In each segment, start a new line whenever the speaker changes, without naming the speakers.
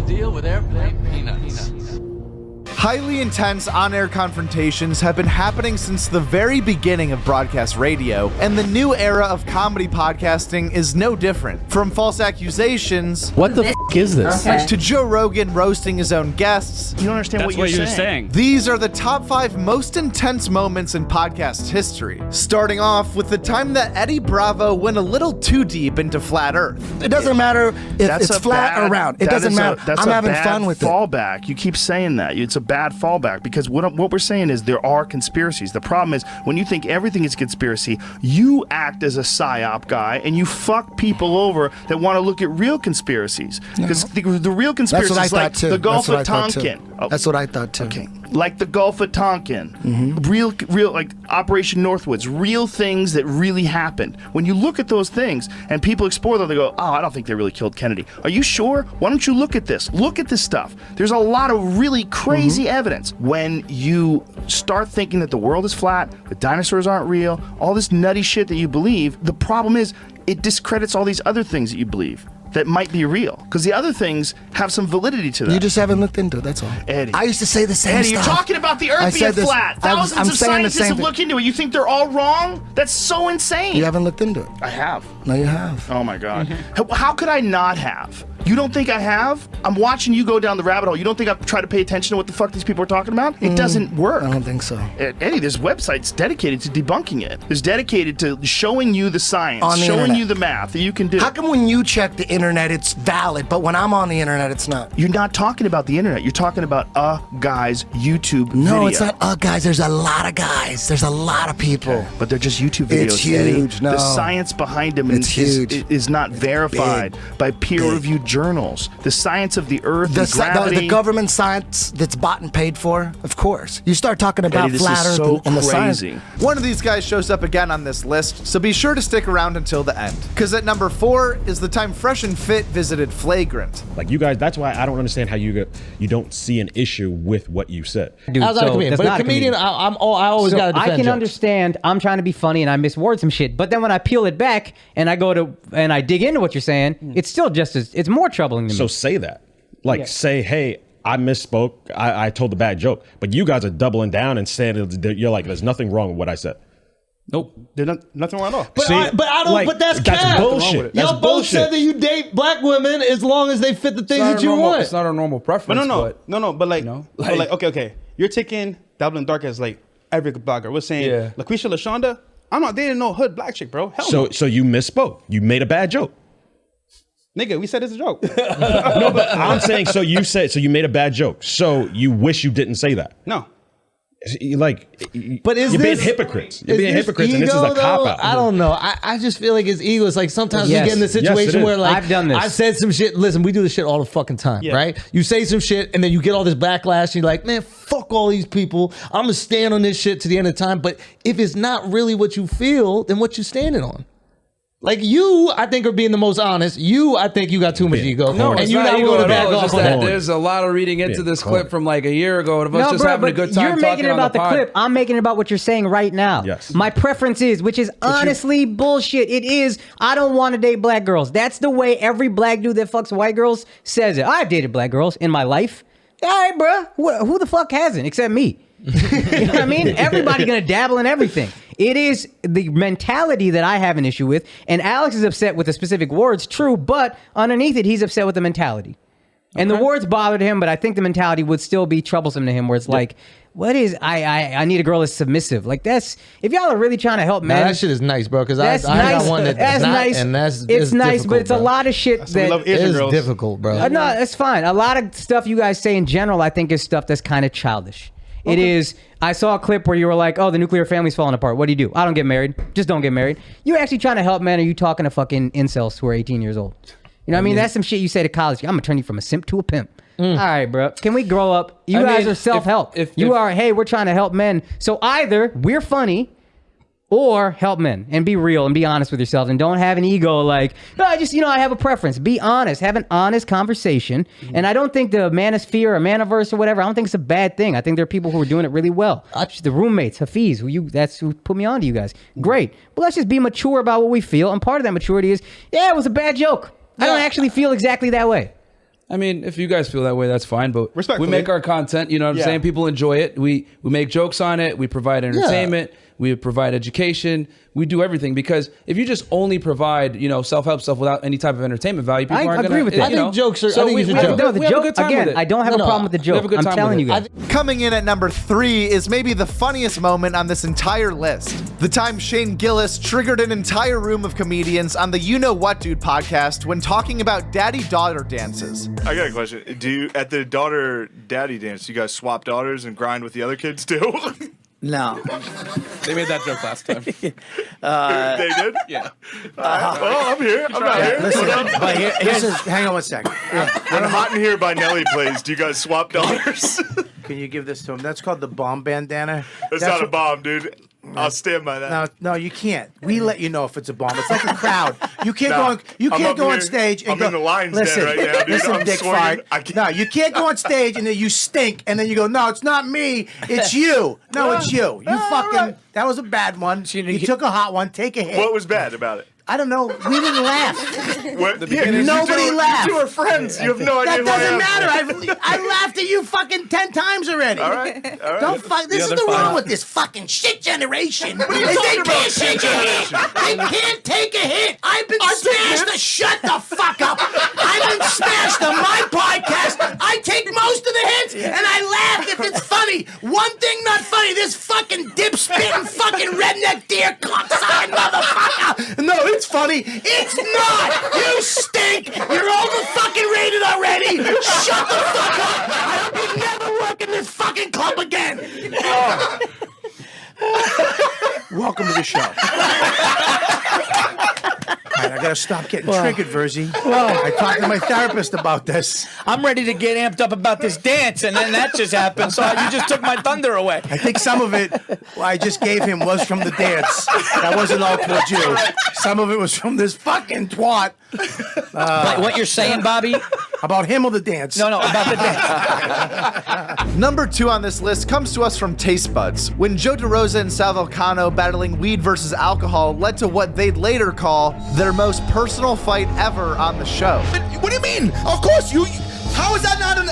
deal with airplane peanuts?
Highly intense on-air confrontations have been happening since the very beginning of broadcast radio, and the new era of comedy podcasting is no different. From false accusations,
what the f*** is this?
to Joe Rogan roasting his own guests.
You don't understand what you're saying.
These are the top 5 most intense moments in podcast history. Starting off with the time that Eddie Bravo went a little too deep into flat Earth.
It doesn't matter if it's flat or round. It doesn't matter. I'm having fun with it.
Fallback. You keep saying that. It's a bad fallback because what we're saying is there are conspiracies. The problem is when you think everything is conspiracy, you act as a psyop guy and you fuck people over that want to look at real conspiracies. Because the real conspiracy is like the Gulf of Tonkin.
That's what I thought too.
Okay. Like the Gulf of Tonkin, real, like Operation Northwoods, real things that really happened. When you look at those things and people explore them, they go, "Oh, I don't think they really killed Kennedy." Are you sure? Why don't you look at this? Look at this stuff. There's a lot of really crazy evidence. When you start thinking that the world is flat, the dinosaurs aren't real, all this nutty shit that you believe, the problem is it discredits all these other things that you believe that might be real, because the other things have some validity to them.
You just haven't looked into it, that's all.
Eddie.
I used to say the same
Eddie,
stuff.
you're talking about the Earth being flat. Thousands of scientists have looked into it. You think they're all wrong? That's so insane.
You haven't looked into it.
I have.
No, you have.
Oh my God. How could I not have? You don't think I have? I'm watching you go down the rabbit hole. You don't think I've tried to pay attention to what the fuck these people are talking about? It doesn't work.
I don't think so.
Eddie, there's websites dedicated to debunking it. There's dedicated to showing you the science,
On the
showing
internet.
you the math that you can do.
How come when you check the internet it's valid, but when I'm on the internet it's not?
You're not talking about the internet. You're talking about a guy's YouTube video.
No, it's not guys. There's a lot of guys. There's a lot of people.
Okay. But they're just YouTube videos,
It's huge.
Eddie.
No.
The science behind them
It's huge.
is not verified by peer-reviewed journals. The science of the Earth and gravity.
The government science that's bought and paid for, of course. You start talking about
Eddie,
flat Earth
so
and the science.
crazy.
One of these guys shows up again on this list, so be sure to stick around until the end. Because at number 4 is the time Fresh and Fit visited Flagrant.
Like you guys, that's why I don't understand how you don't see an issue with what you said.
Dude, I was not a comedian, but a comedian, I always got to defend
I can
jokes.
understand. I'm trying to be funny and I misword some shit, but then when I peel it back and I I dig into what you're saying, it's still it's more troubling to me.
So say that. Like say, hey, I misspoke. I told a bad joke. But you guys are doubling down and saying you're like, there's nothing wrong with what I said.
Nope. There's nothing wrong at all.
But I don't.
Like,
but that's
that's bullshit.
Y'all both said that you date black women as long as they fit the things that you want.
It's not our normal preference.
But like,
you know,
okay. You're taking Dublin Dark as like every blogger. We're saying LaQuisha LaShonda. I'm not dating no hood black chick, bro. Hell no.
So you misspoke. You made a bad joke.
Nigga, we said it's a joke.
No, but I'm saying, so you made a bad joke. So you wish you didn't say that.
No.
But
you're being hypocrites. You're being hypocrites, and this is a cop out.
I don't know. I just feel like it's ego. It's like sometimes we get in the situation where like
I've done this.
I said some shit. Listen, we do this shit all the fucking time, right? You say some shit and then you get all this backlash. And you're like, man, fuck all these people. I'm gonna stand on this shit to the end of time. But if it's not really what you feel, then what you standing on? Like you, I think, are being the most honest. You, I think you got too much ego.
No,
and
it's
you're
not
not willing to back
ego.
off
Just
on
that
that.
there's a lot of reading into this clip from like a year ago of us just having a good time
you're making it about the clip. I'm making it about what you're saying right now.
Yes.
My preference is, which is honestly bullshit. It is, I don't want to date black girls. That's the way every black dude that fucks white girls says it. I've dated black girls in my life. All right, bro. Who the fuck hasn't except me? You know what I mean? Everybody gonna dabble in everything. It is the mentality that I have an issue with, and Alex is upset with the specific words, true, but underneath it, he's upset with the mentality. And the words bothered him, but I think the mentality would still be troublesome to him, where it's like, what is, I need a girl that's submissive. Like that's, if y'all are really trying to help men.
That shit is nice, bro, because I
nice.
got one that's not,
nice.
and
it's nice, but it's a lot of shit that
is difficult, bro.
No, it's fine. A lot of stuff you guys say in general, I think is stuff that's kind of childish. It is, I saw a clip where you were like, oh, the nuclear family's falling apart. What do you do? I don't get married. Just don't get married. You actually trying to help men, or you talking to fucking incels who are 18 years old? You know what I mean? That's some shit you say to college. I'm going to turn you from a simp to a pimp. All right, bro. Can we grow up? You guys are self-help. You are, hey, we're trying to help men. So either we're funny or help men and be real and be honest with yourself and don't have an ego like, no, I have a preference. Be honest. Have an honest conversation. And I don't think the manosphere or manaverse or whatever, I don't think it's a bad thing. I think there are people who are doing it really well. The roommates, Hafiz, that's who put me on to you guys. Great. But let's just be mature about what we feel. And part of that maturity is, it was a bad joke. I don't actually feel exactly that way.
I mean, if you guys feel that way, that's fine. But
Respectfully.
we make our content. You know what I'm saying? People enjoy it. We make jokes on it. We provide entertainment. We provide education. We do everything, because if you just only provide, self-help stuff without any type of entertainment value, people aren't going to.
I agree with that.
I think jokes are. I think you should joke.
No, the
we have a
joke,
good time
again,
with it.
I don't have a problem with the joke.
have a good
I'm
time
telling
with
you
it.
guys.
Coming in at number 3 is maybe the funniest moment on this entire list. The time Shane Gillis triggered an entire room of comedians on the You Know What Dude podcast when talking about daddy-daughter dances.
I got a question. Do you, at the daughter-daddy dance, you guys swap daughters and grind with the other kids too?
No.
They made that joke last time.
They did?
Yeah.
Well, I'm here. I'm not here.
Listen, but hang on one second.
When Hot in Here by Nelly plays, do you guys swap daughters?
Can you give this to him? That's called the bomb bandana.
That's not a bomb, dude. I'll stand by that.
No, you can't. We let you know if it's a bomb. It's like a crowd. You can't
No,
go. You
I'm
can't
up
go on
here.
stage and
I'm
go.
in the lion's
listen,
den right now, dude.
Listen,
I'm
Dick
swinging.
Fart.
I can't-
No, you can't go on stage and then you stink and then you go. No, it's not me. It's you. No, it's you. You fucking.
right.
That was a bad one. You took a hot one. Take a hit.
What was bad about it?
I don't know. We didn't laugh.
What?
Nobody laughed.
You two are friends. You have no idea
That
who I
doesn't
am.
matter. I laughed at you fucking 10 times already.
All right.
Don't fuck. This is the wrong with this fucking shit generation. Is they can't take a hit. They can't take a hit. I've been smashed. Shut the fuck up. I've been smashed on my podcast. I take most of the hits and I laugh if it's funny. One thing not funny. This fucking dip spitting fucking redneck deer cocksucking motherfucker. No, it's funny. It's not. You stink. You're over fucking rated already. Shut the fuck up. I hope you never work in this fucking club again. Welcome to the show. All right, I gotta stop getting triggered, Verzi. I talked to my therapist about this.
I'm ready to get amped up about this dance, and then that just happened, so you just took my thunder away.
I think some of it I just gave him was from the dance. That wasn't all towards you. Some of it was from this fucking twat.
Like what you're saying, Bobby?
About him or the dance?
No, about the dance.
Number 2 on this list comes to us from Taste Buds, when Joe DeRosa and Sal Vulcano battling weed versus alcohol led to what they'd later call their most personal fight ever on the show.
What do you mean? Of course you. How is that not an?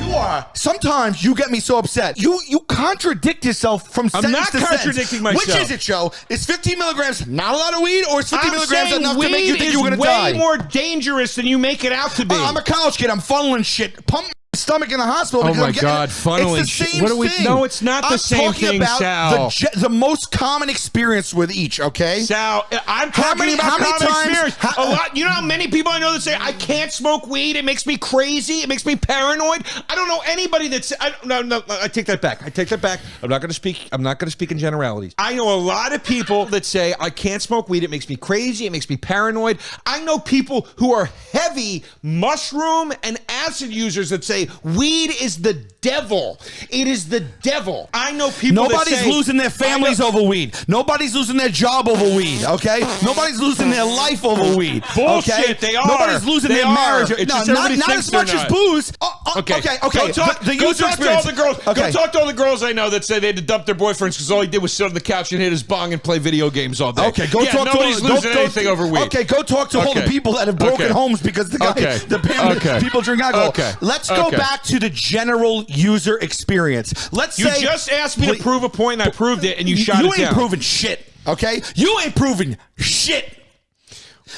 You are. Sometimes you get me so upset. You contradict yourself from sentence
not
to sentence.
contradicting myself.
Which is it, Joe? Is 15 milligrams not a lot of weed, or is 15
I'm
milligrams
saying
enough to make you
weed
think you were
is
going to die?
way more dangerous than you make it out to be.
I'm a college kid. I'm funneling shit. Pump my stomach in the hospital.
Oh
because
my
I'm getting
God, funneling
It's the
shit.
same
What are we-
thing.
No, it's not the
I'm
same
talking
thing,
about
Sal.
the most common experience with each. Okay.
Sal, I'm talking
how
about
many
common
times-
experience.
how-
A lot. You know how many people I know that say I can't smoke weed. It makes me crazy. It makes me paranoid. I don't know anybody that's. No. I take that back. I'm not going to speak. I'm not going to speak in generalities. I know a lot of people that say I can't smoke weed. It makes me crazy. It makes me paranoid. I know people who are heavy mushroom and acid users that say weed is the devil. It is the devil. I know people.
Nobody's
that say,
losing their families over weed. Nobody's losing their job over weed. Okay. Nobody's losing their life over weed.
Bullshit,
Okay?
they are.
Nobody's losing
They
their
are.
marriage.
It's
No,
just
not
everybody
as
thinks
much
they're
as
not.
booze.
Okay.
Okay.
Go talk,
The
go
user
talk to all the girls.
Okay.
Go talk to all the girls I know that say they had to dump their boyfriends because all he did was sit on the couch and hit his bong and play video games all day.
Okay, go
yeah,
talk
nobody's
to
losing anything over weed.
Okay, go talk to all the
Okay.
people that have broken
Okay.
homes because the people drink alcohol.
Okay.
Let's go
Okay.
back to the general user experience. Let's
You
say
just asked me to prove a point and I proved it and you shot it down.
You ain't proving shit. Okay, you ain't proving shit.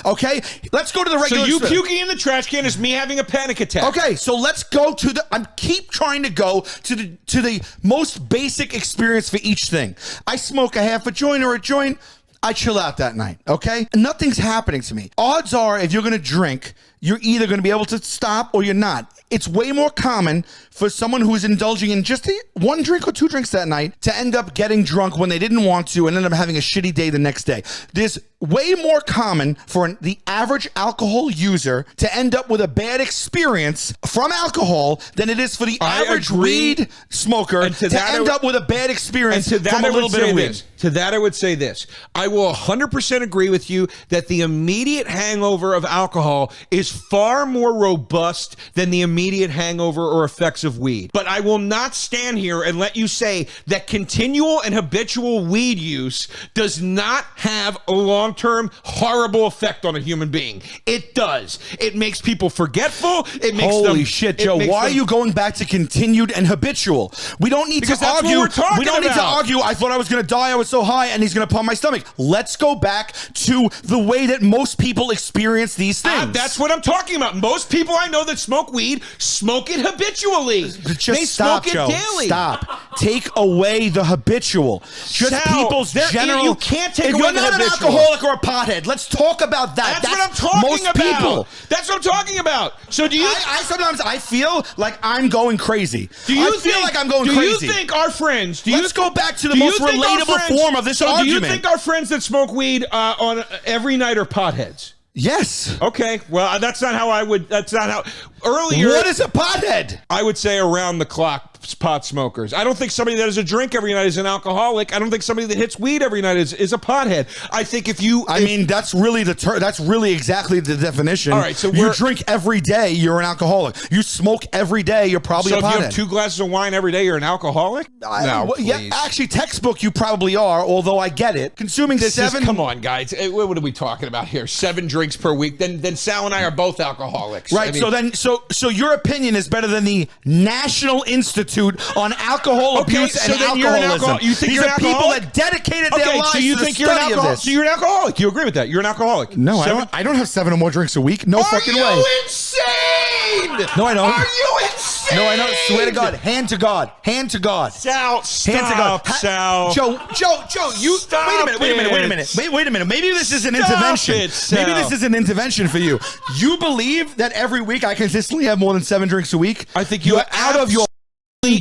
Okay, let's go to the regular.
So you
spin.
puking in the trash can is me having a panic attack.
Okay, so let's go to the. I'm keep trying to go to the most basic experience for each thing. I smoke a half a joint or a joint. I chill out that night. Okay, nothing's happening to me. Odds are, if you're gonna drink, you're either gonna be able to stop or you're not. It's way more common for someone who is indulging in just one drink or two drinks that night to end up getting drunk when they didn't want to and end up having a shitty day the next day. There's way more common for the average alcohol user to end up with a bad experience from alcohol than it is for the average weed smoker to end up with a bad experience
and to that
from a little bit of weed.
This. To that I would say this. I will 100% agree with you that the immediate hangover of alcohol is far more robust than the immediate hangover or effects of weed. But I will not stand here and let you say that continual and habitual weed use does not have a long long-term horrible effect on a human being. It does. It makes people forgetful. It makes them.
Holy shit, Joe! Why are you going back to continued and habitual? We don't need
Because
to
that's what
argue.
we're talking
We don't need to
about.
argue. I thought I was going to die. I was so high, and he's going to pump my stomach. Let's go back to the way that most people experience these things.
That's what I'm talking about. Most people I know that smoke weed smoke it habitually.
Just
they
stop,
smoke
Joe.
it daily.
Stop. Take away the habitual. Just
Sal,
people's general.
You can't take
if
away
you're
the
not
habitual.
an alcoholic or a pothead, let's talk about that.
That's what I'm talking
most
about.
People.
That's what I'm talking about. So do you?
I sometimes I feel like I'm going crazy.
Do you
I feel like I'm going
do
crazy.
you think our friends?
Let's go back to the
do you
most
think our
relatable
friends-
form of this
so
argument.
do you think our friends that smoke weed on every night are potheads?
Yes.
Okay. Well, that's not how I would. That's not how. Earlier,
What is a pothead?
I would say around the clock pot smokers. I don't think somebody that has a drink every night is an alcoholic. I don't think somebody that hits weed every night is a pothead. I think if you,
I mean, that's really that's really exactly the definition.
All right, so
you
we're-
drink every day, you're an alcoholic. You smoke every day, you're probably
so
a
if
pothead.
you have 2 glasses of wine every day, you're an alcoholic. No,
yeah,
please.
actually, textbook you probably are. Although I get it, consuming
This is,
7.
come on, guys. What are we talking about here? 7 drinks per week. Then Sal and I are both alcoholics.
Right.
I mean,
So your opinion is better than the National Institute on Alcohol
Okay,
Abuse
so
and
then you're an
Alcoholism.
alcohol- you think
These
you're
are
an
people
alcoholic?
that dedicated their
okay,
lives
so you
to
think
the
you're an
study of
alcoholic?
this.
So you're an alcoholic. You agree with that? You're an alcoholic.
No,
Seven-
I don't have 7 or more drinks a week. No fucking
Are
way.
you insane?
No, I don't.
Are you insane?
No, I don't. Swear to God. Hand to God. Hand to God.
Sal, stop,
Hand to God.
Sal.
Joe, you
Stop
wait a minute. Wait a minute. Maybe this is an
Stop
intervention.
it, Sal.
Maybe this is an intervention for you. You believe that every week I consistently have more than 7 drinks a week?
I think
you're out of your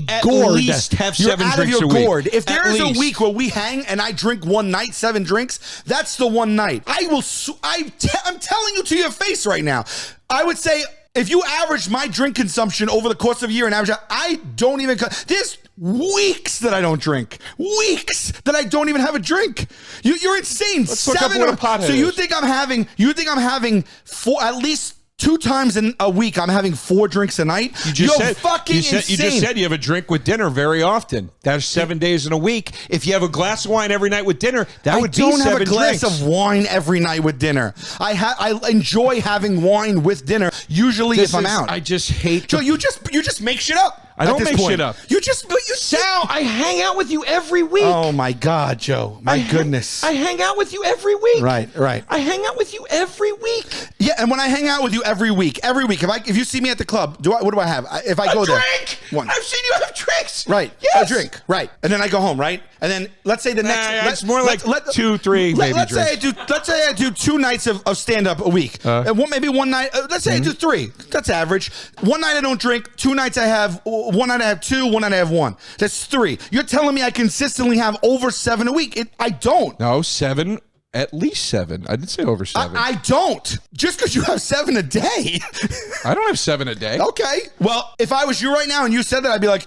at
gourd.
least have
You're
7
out
drinks
of your
a week.
gourd. If there
At
is a
least.
week where we hang and I drink one night 7 drinks, that's the one night. I'm telling you to your face right now. I would say if you average my drink consumption over the course of a year and average out, I don't even. There's weeks that I don't drink. Weeks that I don't even have a drink. You're insane.
Let's look up what a pothead
So you
is.
think I'm having? You think I'm having 4 at least? 2 times in a week, I'm having 4 drinks a night.
You just
You're
said
fucking
you
insane.
just said you have a drink with dinner very often. That's 7 days in a week. If you have a glass of wine every night with dinner, that would be 7
I don't have a glass
drinks.
of wine every night with dinner. I enjoy having wine with dinner. Usually,
This
if I'm
is-
out.
I just hate.
Joe, you just make shit up.
I
at
don't
this
make
point.
shit up.
You
Sal, I hang out with you every week.
Oh my God, Joe! My goodness.
I hang out with you every week.
Right.
I hang out with you every week.
Yeah, and when I hang out with you every week, if you see me at the club, what do I have? If I go there,
Drink.
one.
I've seen you have drinks.
Right.
Yes.
A drink. Right. And then I go home. Right. And then let's say the next.
It's more like 2, 3 maybe
Let's say
drinks.
let's say I do 2 nights of stand up a week. And maybe one night. Let's say I do 3. That's average. One night I don't drink. 2 nights I have. One night I have 2. One night I have 1. That's 3. You're telling me I consistently have over 7 a week? I don't.
No, 7. At least 7. I didn't say over 7.
I don't. Just because you have 7 a day.
I don't have 7 a day.
Okay. Well, if I was you right now and you said that, I'd be like,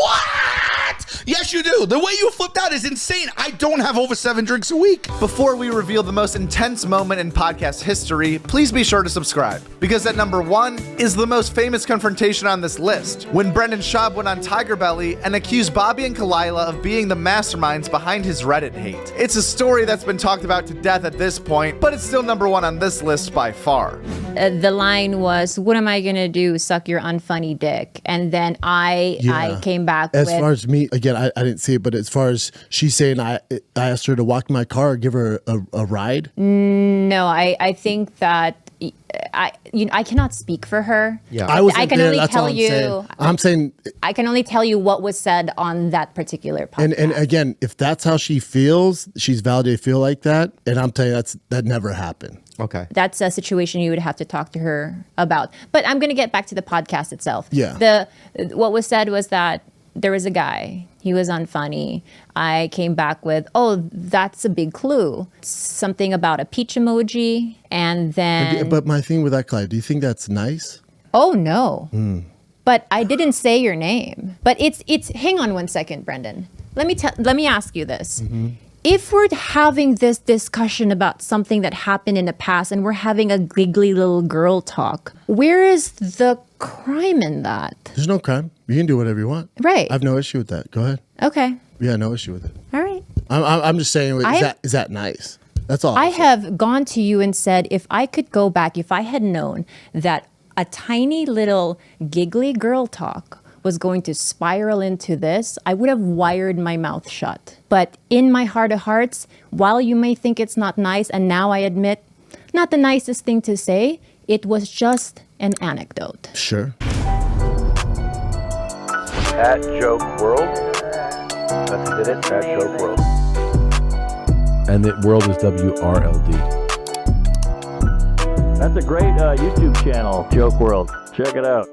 what? Yes, you do. The way you flipped out is insane. I don't have over 7 drinks a week.
Before we reveal the most intense moment in podcast history, please be sure to subscribe. Because at number 1 is the most famous confrontation on this list, when Brendan Schaub went on Tiger Belly and accused Bobby and Kalila of being the masterminds behind his Reddit hate. It's a story that's been talked about to death at this point, but it's still number 1 on this list by far.
The line was, "What am I gonna do? Suck your unfunny dick?" And then I came back
as
with,
far as me, again, I didn't see it, but as far as she's saying, I asked her to walk my car or give her a ride.
no, I think that I cannot speak for her.
Yeah, I
can
there,
only
that's
tell
all I'm
you.
saying. I'm saying,
I can only tell you what was said on that particular podcast.
and again, if that's how she feels, she's validated to feel like that, and I'm telling you, that never happened.
Okay.
That's a situation you would have to talk to her about. But I'm going to get back to the podcast itself.
Yeah.
What was said was that there was a guy. He was unfunny. I came back with, oh, that's a big clue. Something about a peach emoji. And then...
But my thing with that, Clyde, do you think that's nice?
Oh, no. But I didn't say your name. But it's hang on one second, Brendan. Let me ask you this. If we're having this discussion about something that happened in the past and we're having a giggly little girl talk, where is the crime in that?
There's no crime. You can do whatever you want.
Right.
I have no issue with that. Go ahead.
Okay.
Yeah, no issue with it.
All right.
I'm just saying, is that nice? That's all.
I have gone to you and said, if I could go back, if I had known that a tiny little giggly girl talk was going to spiral into this, I would have wired my mouth shut. But in my heart of hearts, while you may think it's not nice, and now I admit, not the nicest thing to say, it was just an anecdote.
Sure.
At Joke World. That's it, at Joke World.
And the world is WRLD.
That's a great YouTube channel, Joke World. Check it out.